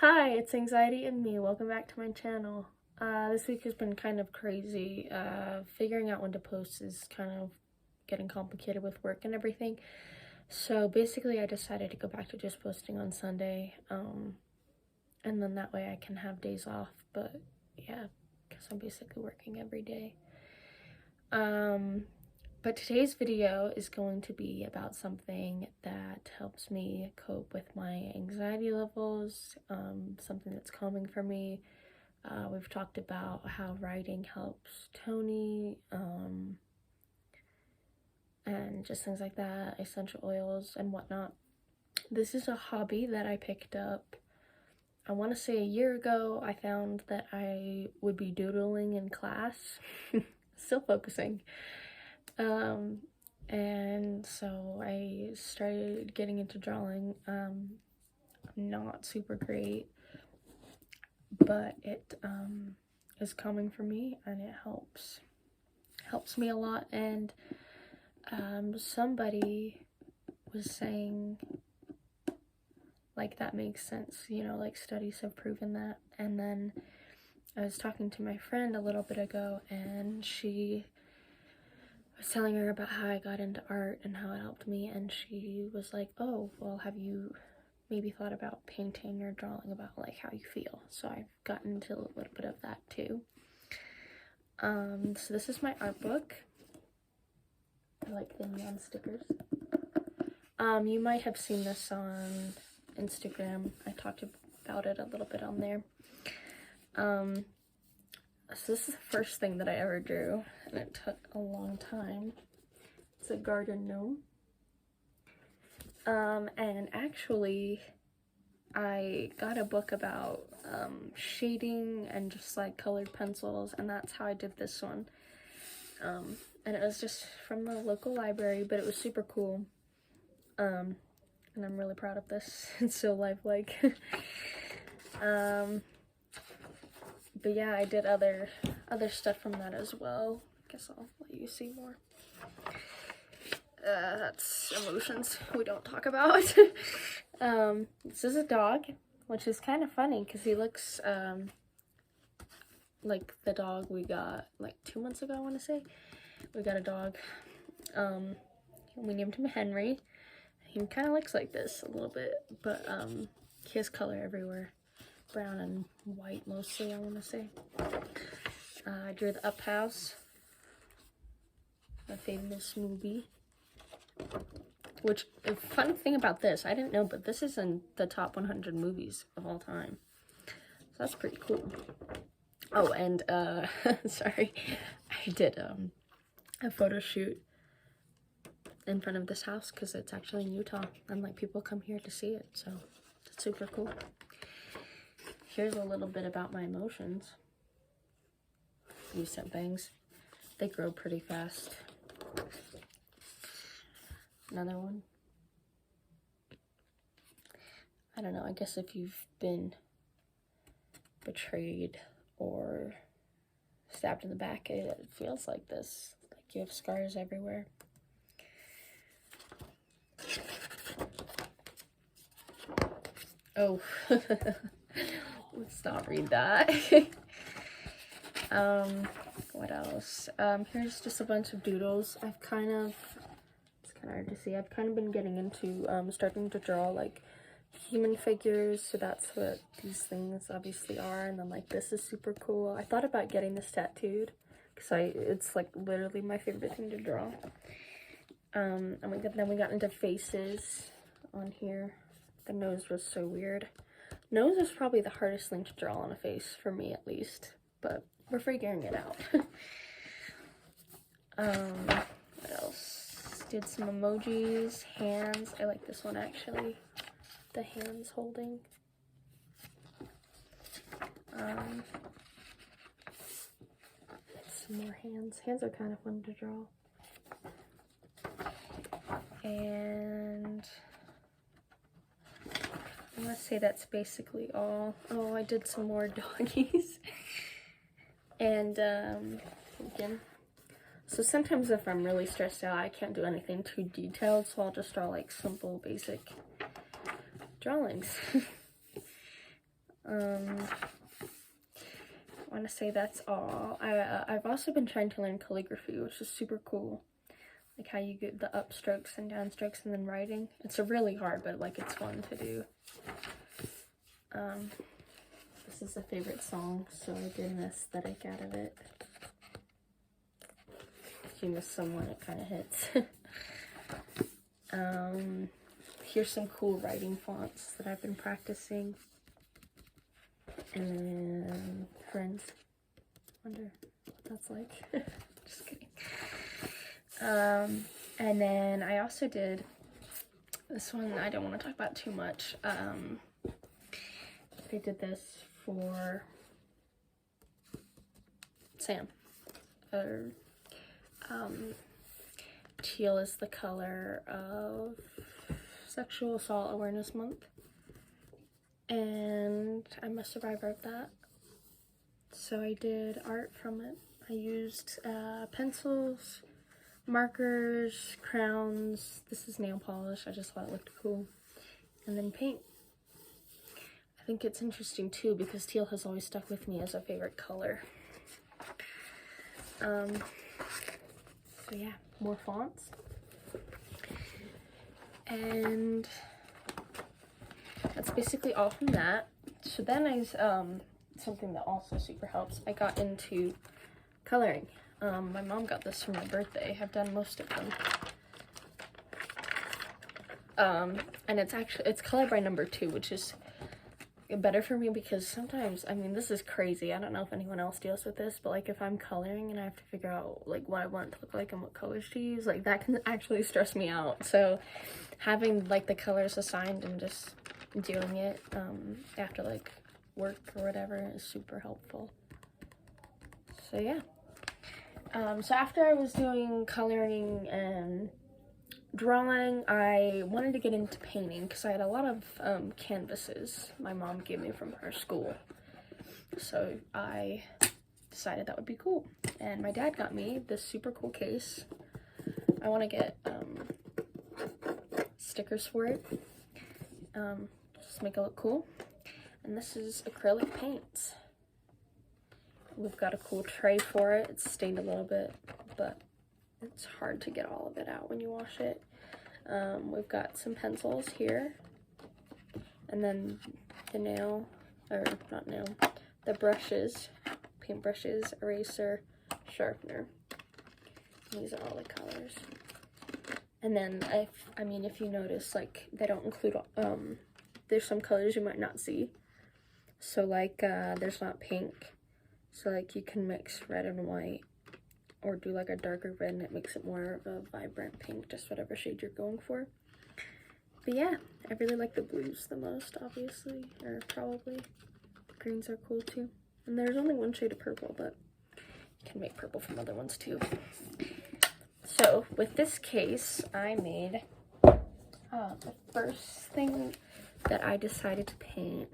Hi, it's Anxiety and me. Welcome back to my channel. This week has been kind of crazy. Figuring out when to post is kind of getting complicated with work and everything. So basically I decided to go back to just posting on Sunday. And then that way I can have days off. But yeah, because I'm basically working every day. But today's video is going to be about something that helps me cope with my anxiety levels, something that's calming for me. We've talked about how writing helps Tony, and just things like that, essential oils and whatnot. This is a hobby that I picked up, I want to say a year ago. I found that I would be doodling in class, still focusing. And so I started getting into drawing. I'm not super great, but it is calming for me, and it helps me a lot. And somebody was saying, like, that makes sense, you know, like studies have proven that. And then I was talking to my friend a little bit ago, and she was telling her about how I got into art and how it helped me, and she was like, oh, well, have you maybe thought about painting or drawing about like how you feel? So I've gotten into a little bit of that too. So this is my art book. I like the neon stickers. You might have seen this on Instagram. I talked about it a little bit on there. So this is the first thing that I ever drew, and it took a long time. It's a garden gnome. And actually, I got a book about shading and just like colored pencils, and that's how I did this one. And it was just from the local library, but it was super cool. And I'm really proud of this. It's so lifelike. But yeah, I did other stuff from that as well. Guess I'll let you see more. That's emotions we don't talk about. This is a dog, which is kind of funny because he looks like the dog we got like 2 months ago, I want to say. We got a dog. We named him Henry. He kind of looks like this a little bit, but he has color everywhere. Brown and white mostly, I want to say. I drew the Up House, a famous movie. Which, the fun thing about this, I didn't know, but this is in the top 100 movies of all time. So that's pretty cool. Oh, and sorry, I did a photo shoot in front of this house because it's actually in Utah, and like people come here to see it, so it's super cool. Here's a little bit about my emotions. These bangs, they grow pretty fast. Another one. I don't know, I guess if you've been betrayed or stabbed in the back, it feels like this. Like you have scars everywhere. Oh, let's not read that. What else? Here's just a bunch of doodles. It's kind of hard to see. I've kind of been getting into starting to draw like human figures, so that's what these things obviously are. And then like this is super cool. I thought about getting this tattooed because it's like literally my favorite thing to draw. And then we got into faces on here. The nose was so weird. Nose is probably the hardest thing to draw on a face, for me at least, but we're figuring it out. What else? Did some emojis, hands. I like this one actually. The hands holding. Some more hands. Hands are kind of fun to draw. And I want to say that's basically all. Oh, I did some more doggies. And again, so sometimes if I'm really stressed out, I can't do anything too detailed, so I'll just draw like simple, basic drawings. I want to say that's all. I've also been trying to learn calligraphy, which is super cool. Like how you get the upstrokes and downstrokes and then writing. It's really hard, but like it's fun to do. This is a favorite song, so I did an aesthetic out of it. If you miss someone, it kind of hits. Here's some cool writing fonts that I've been practicing. And then friends. Wonder what that's like. Just kidding. And then I also did this one. I don't want to talk about too much. They did this for Sam. Teal is the color of Sexual Assault Awareness Month, and I'm a survivor of that, so I did art from it. I used pencils, markers, crowns. This is nail polish. I just thought it looked cool. And then paint. I think it's interesting too because teal has always stuck with me as a favorite color. So yeah, more fonts. And that's basically all from that. So then something that also super helps, I got into coloring. My mom got this for my birthday. I've done most of them. And it's color by number 2, which is better for me because sometimes, I mean, this is crazy. I don't know if anyone else deals with this, but like if I'm coloring and I have to figure out like what I want it to look like and what colors to use, like that can actually stress me out. So having like the colors assigned and just doing it after like work or whatever is super helpful. So yeah. So after I was doing coloring and drawing, I wanted to get into painting because I had a lot of canvases my mom gave me from her school. So I decided that would be cool. And my dad got me this super cool case. I want to get stickers for it. Just make it look cool. And this is acrylic paint. We've got a cool tray for it. It's stained a little bit, but it's hard to get all of it out when you wash it. We've got some pencils here. And then the the brushes, paint brushes, eraser, sharpener. These are all the colors. And then if you notice, like they don't include, there's some colors you might not see. So like there's not pink. So like you can mix red and white or do like a darker red and it makes it more of a vibrant pink, just whatever shade you're going for. But yeah, I really like the blues the most, obviously, or probably. The greens are cool too. And there's only one shade of purple, but you can make purple from other ones too. So with this case, I made the first thing that I decided to paint,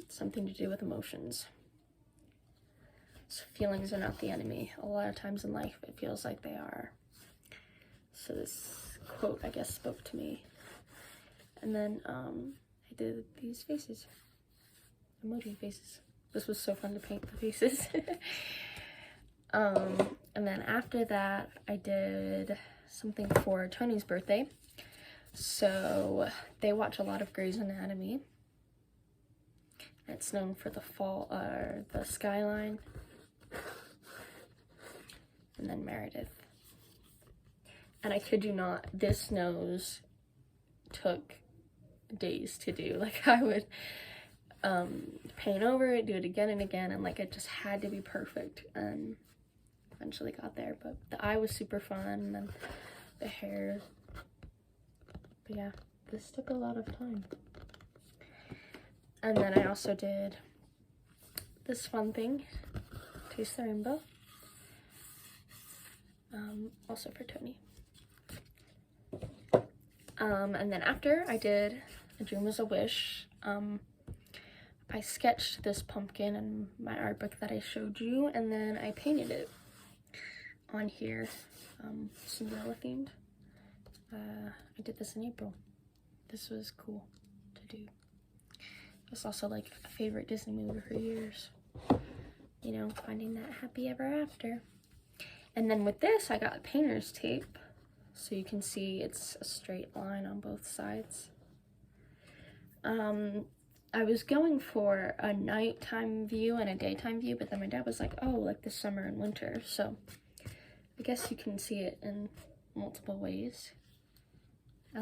something to do with emotions. So feelings are not the enemy. A lot of times in life, it feels like they are. So this quote, I guess, spoke to me. And then I did these faces, emoji faces. This was so fun to paint the faces. And then after that, I did something for Tony's birthday. So they watch a lot of Grey's Anatomy. It's known for the skyline. And then Meredith. And I kid you not, this nose took days to do. Like I would paint over it, do it again and again, and like it just had to be perfect, and eventually got there. But the eye was super fun, and then the hair. But yeah, this took a lot of time. And then I also did this fun thing, Taste the Rainbow. Also for Tony. And then after I did A Dream Was a Wish, I sketched this pumpkin in my art book that I showed you, and then I painted it on here, Cinderella themed. I did this in April. This was cool to do. It's also like a favorite Disney movie for years. You know, finding that happy ever after. And then with this, I got painter's tape. So you can see it's a straight line on both sides. I was going for a nighttime view and a daytime view, but then my dad was like, oh, like the summer and winter. So I guess you can see it in multiple ways. I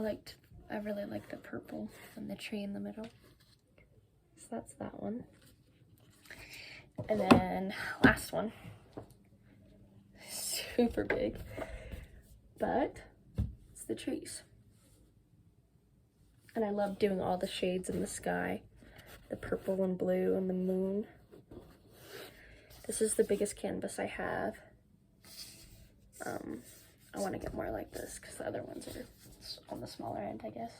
really like the purple and the tree in the middle. So that's that one. And then last one. Super big. But it's the trees. And I love doing all the shades in the sky. The purple and blue and the moon. This is the biggest canvas I have. I want to get more like this because the other ones are on the smaller end, I guess.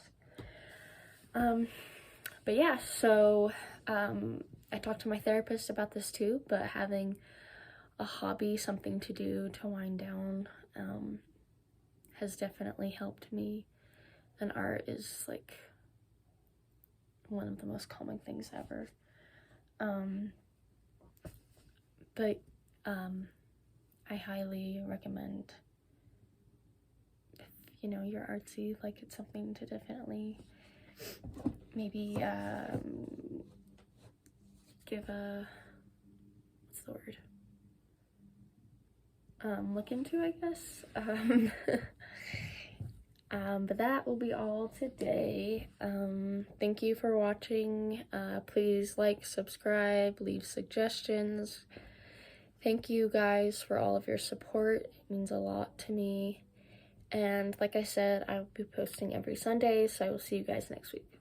But yeah, so I talked to my therapist about this too, but having a hobby, something to do to wind down, has definitely helped me. And art is like one of the most calming things ever. But I highly recommend, if you know you're artsy, like it's something to definitely maybe give a, what's the word? Look into, I guess. But that will be all today. Thank you for watching. Please like, subscribe, leave suggestions. Thank you guys for all of your support. It means a lot to me. And like I said, I will be posting every Sunday, so I will see you guys next week.